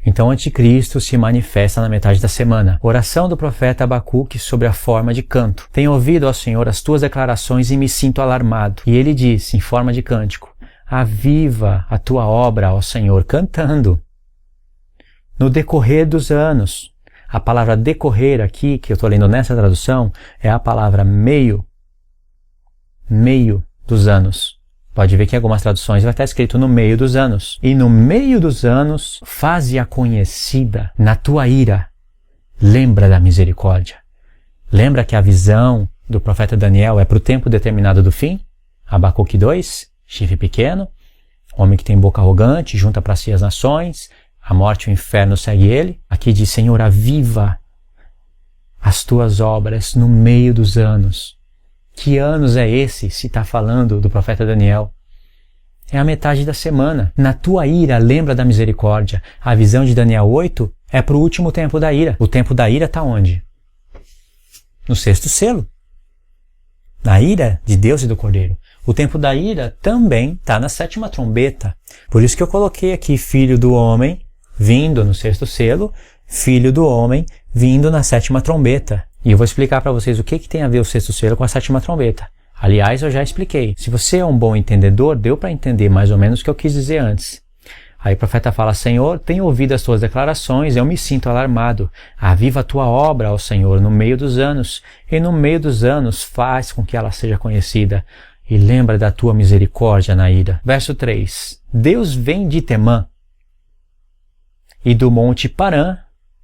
Então o anticristo se manifesta na metade da semana. Oração do profeta Abacuque sobre a forma de canto. Tenho ouvido, ó Senhor, as tuas declarações e me sinto alarmado. E ele diz, em forma de cântico, aviva a tua obra, ó Senhor, cantando. No decorrer dos anos. A palavra decorrer aqui, que eu estou lendo nessa tradução, é a palavra meio dos anos. Pode ver que em algumas traduções vai estar escrito no meio dos anos. E no meio dos anos, faze-a conhecida na tua ira. Lembra da misericórdia. Lembra que a visão do profeta Daniel é para o tempo determinado do fim? Abacuque 2, chifre pequeno, homem que tem boca arrogante, junta para si as nações, a morte e o inferno segue ele. Aqui diz, Senhor, aviva as tuas obras no meio dos anos. Que anos é esse, se está falando do profeta Daniel? É a metade da semana. Na tua ira, lembra da misericórdia. A visão de Daniel 8 é para o último tempo da ira. O tempo da ira está onde? No sexto selo. Na ira de Deus e do Cordeiro. O tempo da ira também está na sétima trombeta. Por isso que eu coloquei aqui filho do homem vindo no sexto selo, filho do homem vindo na sétima trombeta. E eu vou explicar para vocês o que tem a ver o sexto selo com a sétima trombeta. Aliás, eu já expliquei. Se você é um bom entendedor, deu para entender mais ou menos o que eu quis dizer antes. Aí o profeta fala, Senhor, tenho ouvido as tuas declarações, eu me sinto alarmado. Aviva a tua obra, ó Senhor, no meio dos anos, e no meio dos anos faz com que ela seja conhecida, e lembra da tua misericórdia na ira. Verso 3. Deus vem de Temã, e do monte Parã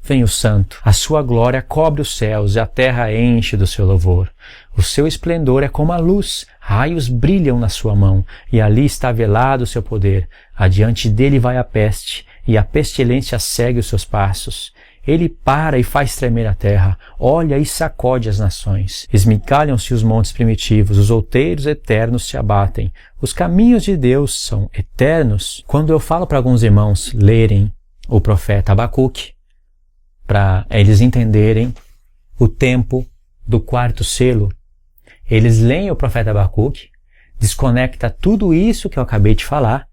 vem o santo. A sua glória cobre os céus e a terra enche do seu louvor. O seu esplendor é como a luz, raios brilham na sua mão, e ali está velado o seu poder. Adiante dele vai a peste, e a pestilência segue os seus passos. Ele para e faz tremer a terra, olha e sacode as nações. Esmigalham-se os montes primitivos, os outeiros eternos se abatem. Os caminhos de Deus são eternos. Quando eu falo para alguns irmãos lerem o profeta Abacuque, para eles entenderem o tempo do quarto selo, eles leem o profeta Abacuque, desconecta tudo isso que eu acabei de falar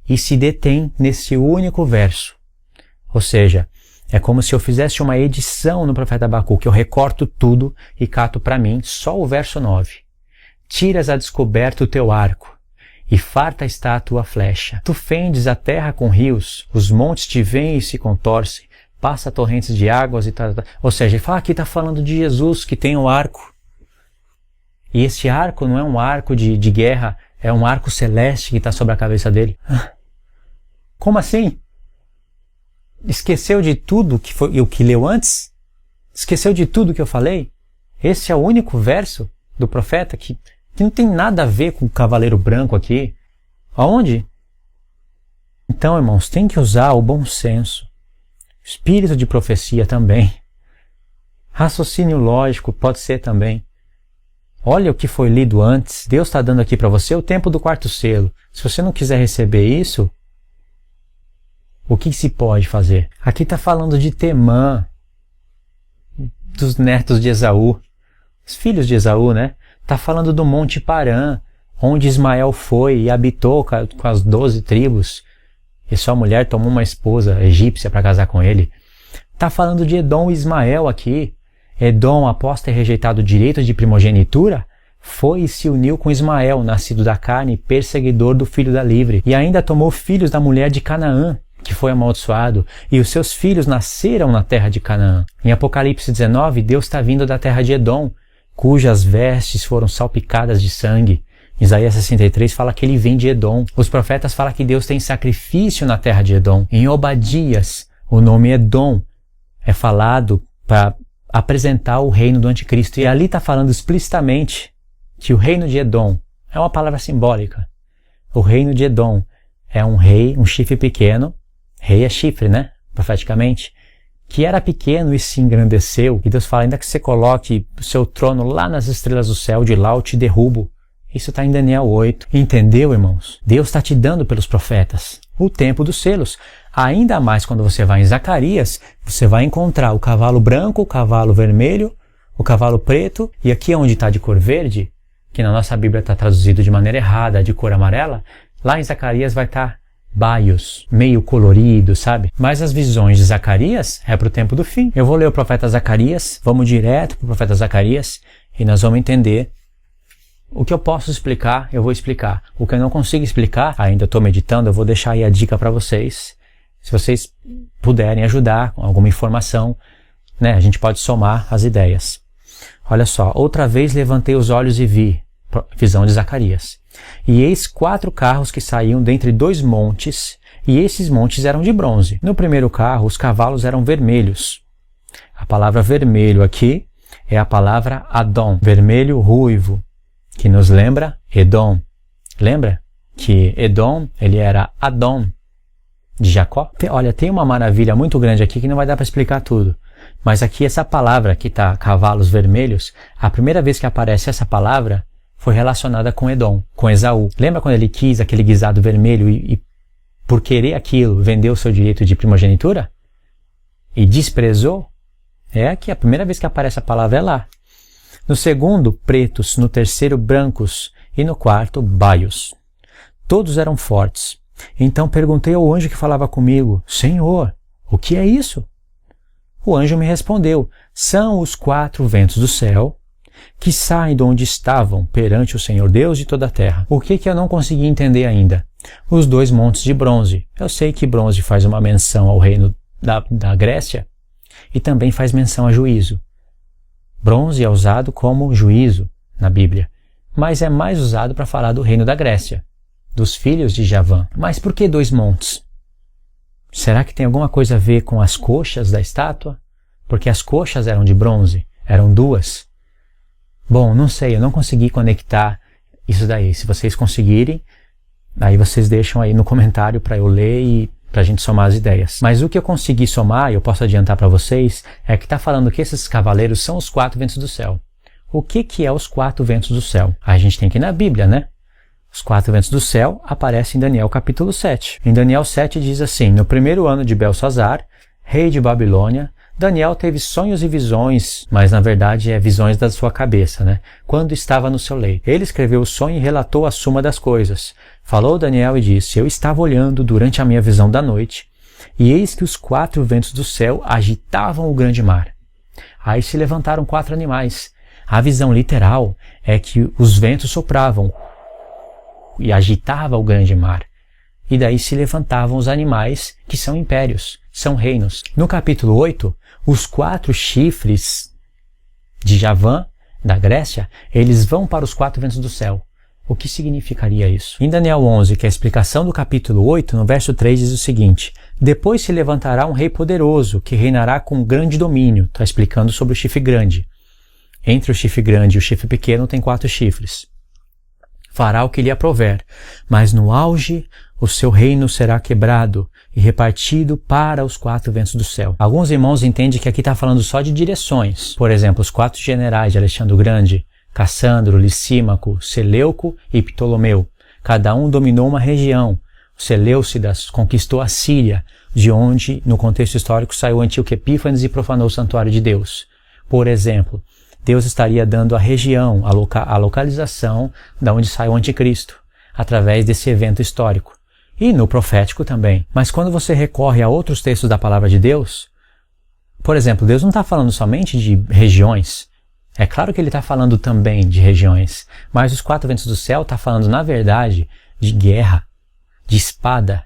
e se detém nesse único verso. Ou seja, é como se eu fizesse uma edição no profeta Abacuque, eu recorto tudo e cato para mim só o verso 9. Tiras a descoberto o teu arco, e farta está a tua flecha. Tu fendes a terra com rios, os montes te veem e se contorcem, passa torrentes de águas e tal. Ou seja, ele fala, aqui está falando de Jesus que tem um arco. E esse arco não é um arco de guerra, é um arco celeste que está sobre a cabeça dele. Como assim? Esqueceu de tudo que foi o que leu antes? Esqueceu de tudo que eu falei? Esse é o único verso do profeta que não tem nada a ver com o cavaleiro branco aqui. Aonde? Então, irmãos, tem que usar o bom senso. Espírito de profecia também. Raciocínio lógico pode ser também. Olha o que foi lido antes. Deus está dando aqui para você o tempo do quarto selo. Se você não quiser receber isso, o que se pode fazer? Aqui está falando de Temã, dos netos de Esaú, os filhos de Esaú, né? Está falando do Monte Parã, onde Ismael foi e habitou com as 12 tribos. E sua mulher tomou uma esposa egípcia para casar com ele. Está falando de Edom e Ismael aqui. Edom, após ter rejeitado o direito de primogenitura, foi e se uniu com Ismael, nascido da carne, perseguidor do filho da livre. E ainda tomou filhos da mulher de Canaã, que foi amaldiçoado, e os seus filhos nasceram na terra de Canaã. Em Apocalipse 19, Deus está vindo da terra de Edom, cujas vestes foram salpicadas de sangue. Isaías 63 fala que ele vem de Edom. Os profetas falam que Deus tem sacrifício na terra de Edom. Em Obadias, o nome Edom é falado para apresentar o reino do anticristo. E ali está falando explicitamente que o reino de Edom é uma palavra simbólica. O reino de Edom é um rei, um chifre pequeno. Rei é chifre, né? Profeticamente. Que era pequeno e se engrandeceu. E Deus fala, ainda que você coloque o seu trono lá nas estrelas do céu, de lá eu te derrubo. Isso está em Daniel 8. Entendeu, irmãos? Deus está te dando pelos profetas o tempo dos selos. Ainda mais quando você vai em Zacarias, você vai encontrar o cavalo branco, o cavalo vermelho, o cavalo preto, e aqui onde está de cor verde, que na nossa Bíblia está traduzido de maneira errada, de cor amarela, lá em Zacarias vai estar baios, meio colorido, sabe? Mas as visões de Zacarias é para o tempo do fim. Eu vou ler o profeta Zacarias, vamos direto para o profeta Zacarias e nós vamos entender. O que eu posso explicar, eu vou explicar. O que eu não consigo explicar, ainda estou meditando, eu vou deixar aí a dica para vocês. Se vocês puderem ajudar com alguma informação, né, a gente pode somar as ideias. Olha só, outra vez levantei os olhos e vi, visão de Zacarias. E eis 4 carros que saíam dentre 2 montes, e esses montes eram de bronze. No primeiro carro, os cavalos eram vermelhos. A palavra vermelho aqui é a palavra Adom, vermelho ruivo, que nos lembra Edom. Lembra que Edom, ele era Adom de Jacó? Olha, tem uma maravilha muito grande aqui que não vai dar para explicar tudo. Mas aqui essa palavra que está cavalos vermelhos, a primeira vez que aparece essa palavra foi relacionada com Edom, com Esaú. Lembra quando ele quis aquele guisado vermelho e por querer aquilo vendeu o seu direito de primogenitura? E desprezou? É aqui, a primeira vez que aparece a palavra é lá. No segundo, pretos, no terceiro, brancos e no quarto, baios. Todos eram fortes. Então perguntei ao anjo que falava comigo, Senhor, o que é isso? O anjo me respondeu, são os 4 ventos do céu que saem de onde estavam perante o Senhor Deus de toda a terra. O que eu não consegui entender ainda? Os 2 montes de bronze. Eu sei que bronze faz uma menção ao reino da Grécia e também faz menção a juízo. Bronze é usado como juízo na Bíblia, mas é mais usado para falar do reino da Grécia, dos filhos de Javã. Mas por que 2 montes? Será que tem alguma coisa a ver com as coxas da estátua? Porque as coxas eram de bronze, eram 2. Bom, não sei, eu não consegui conectar isso daí. Se vocês conseguirem, aí vocês deixam aí no comentário para eu ler e para a gente somar as ideias. Mas o que eu consegui somar, e eu posso adiantar para vocês, é que está falando que esses cavaleiros são os 4 ventos do céu. O que é os 4 ventos do céu? A gente tem que ir na Bíblia, né? Os 4 ventos do céu aparecem em Daniel capítulo 7. Em Daniel 7 diz assim, no primeiro ano de Belsazar, rei de Babilônia, Daniel teve sonhos e visões, mas na verdade é visões da sua cabeça, né? Quando estava no seu leito. Ele escreveu o sonho e relatou a suma das coisas. Falou Daniel e disse, eu estava olhando durante a minha visão da noite, e eis que os 4 ventos do céu agitavam o grande mar. Aí se levantaram 4 animais. A visão literal é que os ventos sopravam e agitava o grande mar. E daí se levantavam os animais que são impérios, são reinos. No capítulo 8, os 4 chifres de Javã, da Grécia, eles vão para os 4 ventos do céu. O que significaria isso? Em Daniel 11, que é a explicação do capítulo 8, no verso 3 diz o seguinte, depois se levantará um rei poderoso, que reinará com grande domínio. Está explicando sobre o chifre grande. Entre o chifre grande e o chifre pequeno tem 4 chifres. Fará o que lhe aprouver, mas no auge o seu reino será quebrado e repartido para os 4 ventos do céu. Alguns irmãos entendem que aqui está falando só de direções. Por exemplo, os 4 generais de Alexandre o Grande, Cassandro, Licímaco, Seleuco e Ptolomeu. Cada um dominou uma região. Seleucidas conquistou a Síria, de onde, no contexto histórico, saiu Antíoco Epífanes e profanou o santuário de Deus. Por exemplo, Deus estaria dando a região, a localização da onde sai o anticristo, através desse evento histórico. E no profético também. Mas quando você recorre a outros textos da palavra de Deus, por exemplo, Deus não está falando somente de regiões. É claro que ele está falando também de regiões, mas os 4 ventos do céu está falando, na verdade, de guerra, de espada,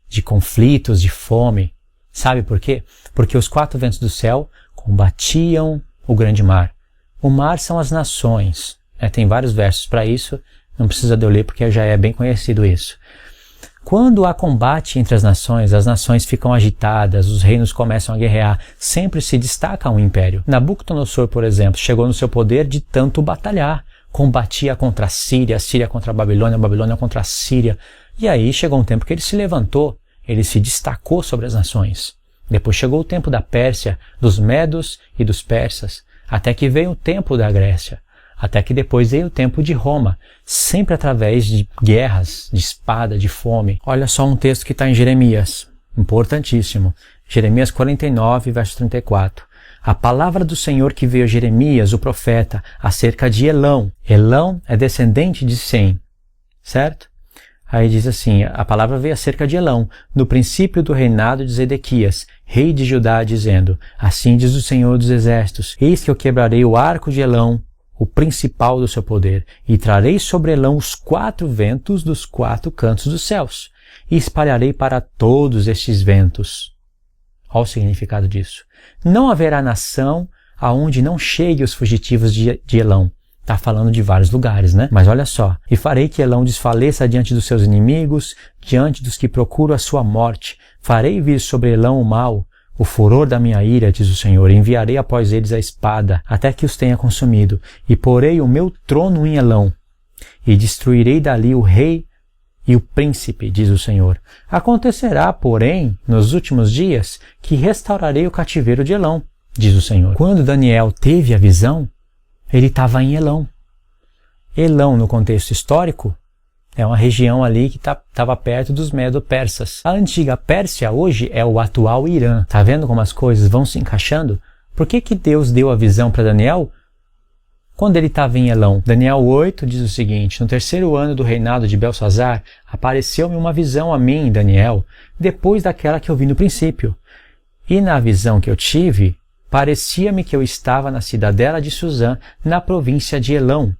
de conflitos, de fome. Sabe por quê? Porque os 4 ventos do céu combatiam o grande mar. O mar são as nações. Tem vários versos para isso, não precisa de eu ler porque já é bem conhecido isso. Quando há combate entre as nações ficam agitadas, os reinos começam a guerrear, sempre se destaca um império. Nabucodonosor, por exemplo, chegou no seu poder de tanto batalhar. Combatia contra a Síria contra a Babilônia contra a Síria. E aí chegou um tempo que ele se levantou, ele se destacou sobre as nações. Depois chegou o tempo da Pérsia, dos Medos e dos Persas, até que veio o tempo da Grécia. Até que depois veio o tempo de Roma, sempre através de guerras, de espada, de fome. Olha só um texto que está em Jeremias, importantíssimo. Jeremias 49, verso 34. A palavra do Senhor que veio a Jeremias, o profeta, acerca de Elão. Elão é descendente de Sem, certo? Aí diz assim, a palavra veio acerca de Elão, no princípio do reinado de Zedequias, rei de Judá, dizendo, assim diz o Senhor dos Exércitos, eis que eu quebrarei o arco de Elão, o principal do seu poder, e trarei sobre Elão os 4 ventos dos 4 cantos dos céus, e espalharei para todos estes ventos. Olha o significado disso. Não haverá nação aonde não chegue os fugitivos de Elão. Está falando de vários lugares, né? Mas olha só. E farei que Elão desfaleça diante dos seus inimigos, diante dos que procuram a sua morte. Farei vir sobre Elão o mal, o furor da minha ira, diz o Senhor. Enviarei após eles a espada, até que os tenha consumido. E porei o meu trono em Elão. E destruirei dali o rei e o príncipe, diz o Senhor. Acontecerá, porém, nos últimos dias, que restaurarei o cativeiro de Elão, diz o Senhor. Quando Daniel teve a visão, ele estava em Elão. Elão, no contexto histórico, é uma região ali que estava perto dos Medo-Persas. A antiga Pérsia hoje é o atual Irã. Tá vendo como as coisas vão se encaixando? Por que Deus deu a visão para Daniel quando ele estava em Elão? Daniel 8 diz o seguinte, no 3º ano do reinado de Belsazar, apareceu-me uma visão a mim, Daniel, depois daquela que eu vi no princípio. E na visão que eu tive, parecia-me que eu estava na cidadela de Suzã, na província de Elão.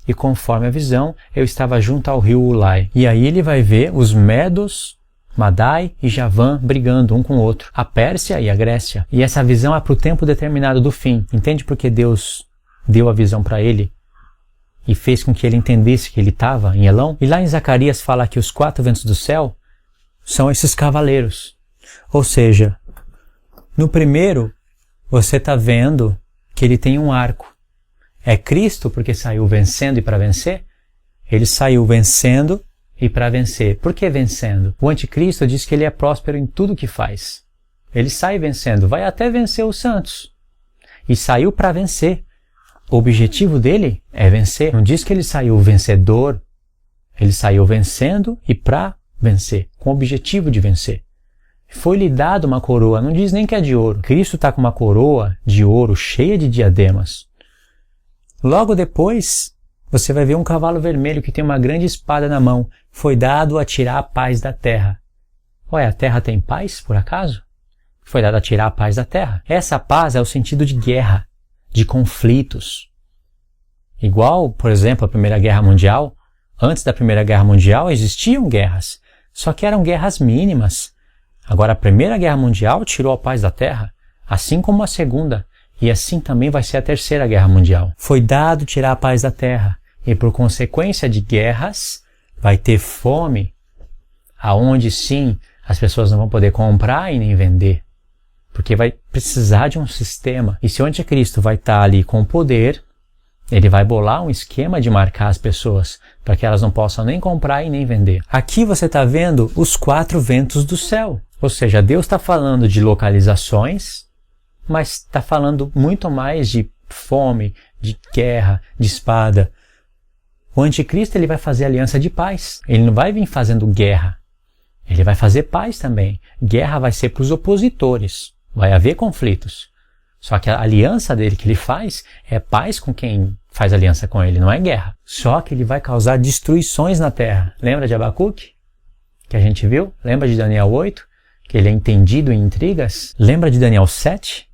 E conforme a visão, eu estava junto ao rio Ulai. E aí ele vai ver os Medos, Madai e Javã brigando um com o outro. A Pérsia e a Grécia. E essa visão é para o tempo determinado do fim. Entende por que Deus deu a visão para ele? E fez com que ele entendesse que ele estava em Elão? E lá em Zacarias fala que os 4 ventos do céu são esses cavaleiros. Ou seja, no primeiro, você está vendo que ele tem um arco. É Cristo porque saiu vencendo e para vencer? Ele saiu vencendo e para vencer. Por que vencendo? O anticristo diz que ele é próspero em tudo que faz. Ele sai vencendo, vai até vencer os santos. E saiu para vencer. O objetivo dele é vencer. Não diz que ele saiu vencedor. Ele saiu vencendo e para vencer, com o objetivo de vencer. Foi-lhe dado uma coroa, não diz nem que é de ouro. Cristo está com uma coroa de ouro cheia de diademas. Logo depois, você vai ver um cavalo vermelho que tem uma grande espada na mão. Foi dado a tirar a paz da terra. Ué, a terra tem paz, por acaso? Foi dado a tirar a paz da terra. Essa paz é o sentido de guerra, de conflitos. Igual, por exemplo, a Primeira Guerra Mundial. Antes da Primeira Guerra Mundial existiam guerras, só que eram guerras mínimas. Agora, a Primeira Guerra Mundial tirou a paz da terra, assim como a Segunda, e assim também vai ser a Terceira Guerra Mundial. Foi dado tirar a paz da terra, e por consequência de guerras, vai ter fome, aonde sim as pessoas não vão poder comprar e nem vender, porque vai precisar de um sistema. E se o anticristo vai estar ali com poder, ele vai bolar um esquema de marcar as pessoas, para que elas não possam nem comprar e nem vender. Aqui você está vendo os 4 ventos do céu. Ou seja, Deus está falando de localizações, mas está falando muito mais de fome, de guerra, de espada. O anticristo ele vai fazer aliança de paz. Ele não vai vir fazendo guerra. Ele vai fazer paz também. Guerra vai ser para os opositores. Vai haver conflitos. Só que a aliança dele que ele faz é paz com quem faz aliança com ele, não é guerra. Só que ele vai causar destruições na terra. Lembra de Abacuque? Que a gente viu? Lembra de Daniel 8? Que ele é entendido em intrigas? Lembra de Daniel 7?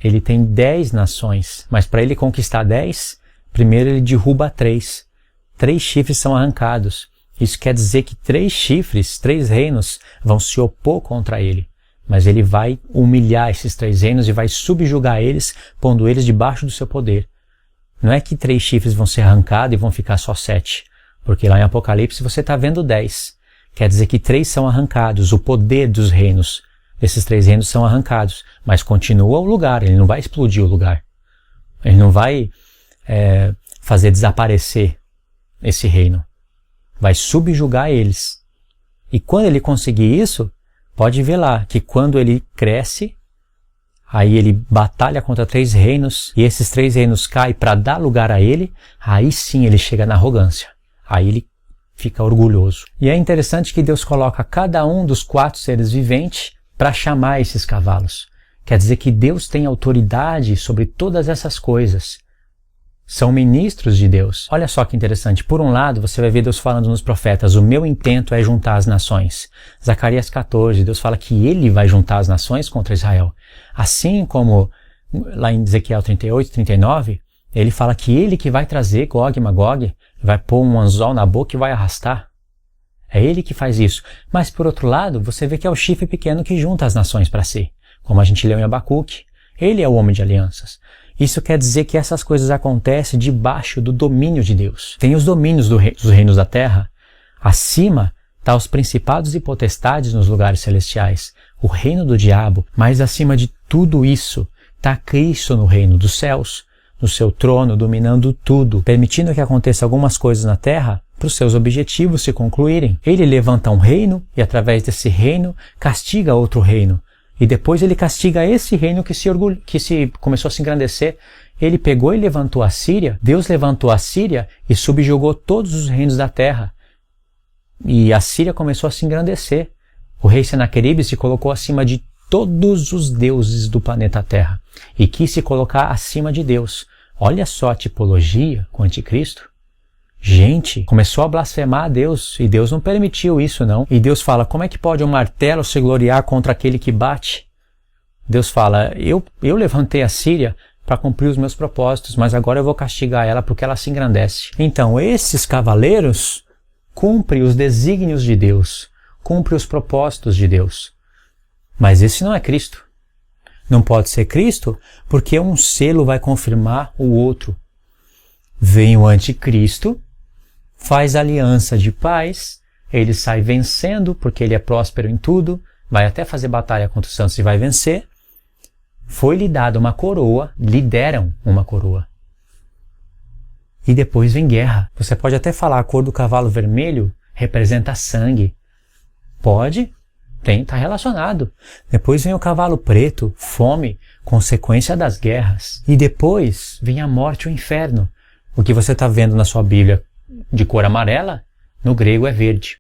Ele tem 10 nações, mas para ele conquistar 10, primeiro ele derruba 3. 3 chifres são arrancados. Isso quer dizer que 3 chifres, 3 reinos, vão se opor contra ele. Mas ele vai humilhar esses 3 reinos e vai subjugar eles, pondo eles debaixo do seu poder. Não é que 3 chifres vão ser arrancados e vão ficar só 7. Porque lá em Apocalipse você está vendo 10. Quer dizer que 3 são arrancados, o poder dos reinos. Esses 3 reinos são arrancados, mas continua o lugar, ele não vai explodir o lugar. Ele não vai fazer desaparecer esse reino. Vai subjugar eles. E quando ele conseguir isso, pode ver lá que quando ele cresce, aí ele batalha contra 3 reinos, e esses 3 reinos caem para dar lugar a ele, aí sim ele chega na arrogância. Aí ele fica orgulhoso. E é interessante que Deus coloca cada um dos 4 seres viventes para chamar esses cavalos. Quer dizer que Deus tem autoridade sobre todas essas coisas. são ministros de Deus. Olha só que interessante. Por um lado, você vai ver Deus falando nos profetas, o meu intento é juntar as nações. Zacarias 14, Deus fala que ele vai juntar as nações contra Israel. Assim como lá em Ezequiel 38, 39, ele fala que ele que vai trazer Gog e Magog, vai pôr um anzol na boca e vai arrastar. É ele que faz isso. Mas por outro lado, você vê que é o chifre pequeno que junta as nações para si. Como a gente leu em Abacuque. Ele é o homem de alianças. Isso quer dizer que essas coisas acontecem debaixo do domínio de Deus. Tem os domínios dos reinos da terra. Acima está os principados e potestades nos lugares celestiais. O reino do diabo. Mas acima de tudo isso está Cristo no reino dos céus. No seu trono, dominando tudo. Permitindo que aconteça algumas coisas na terra para os seus objetivos se concluírem. Ele levanta um reino e através desse reino castiga outro reino. E depois ele castiga esse reino que começou a se engrandecer. Ele pegou e levantou a Síria. Deus levantou a Síria e subjugou todos os reinos da terra. E a Síria começou a se engrandecer. O rei Senaqueribe se colocou acima de todos os deuses do planeta Terra. E quis se colocar acima de Deus. Olha só a tipologia com o anticristo. Gente, começou a blasfemar a Deus, e Deus não permitiu isso não. E Deus fala, como é que pode um martelo se gloriar contra aquele que bate? Deus fala, eu levantei a Síria para cumprir os meus propósitos, mas agora eu vou castigar ela porque ela se engrandece. Então, esses cavaleiros cumprem os desígnios de Deus, cumprem os propósitos de Deus. Mas esse não é Cristo. Não pode ser Cristo porque um selo vai confirmar o outro. Vem o anticristo, faz aliança de paz, ele sai vencendo porque ele é próspero em tudo, vai até fazer batalha contra os santos e vai vencer. Foi-lhe dada uma coroa, lhe deram uma coroa. E depois vem guerra. Você pode até falar a cor do cavalo vermelho representa sangue. Pode, está relacionado. Depois vem o cavalo preto, fome, consequência das guerras. E depois vem a morte e o inferno. O que você está vendo na sua Bíblia de cor amarela, no grego é verde.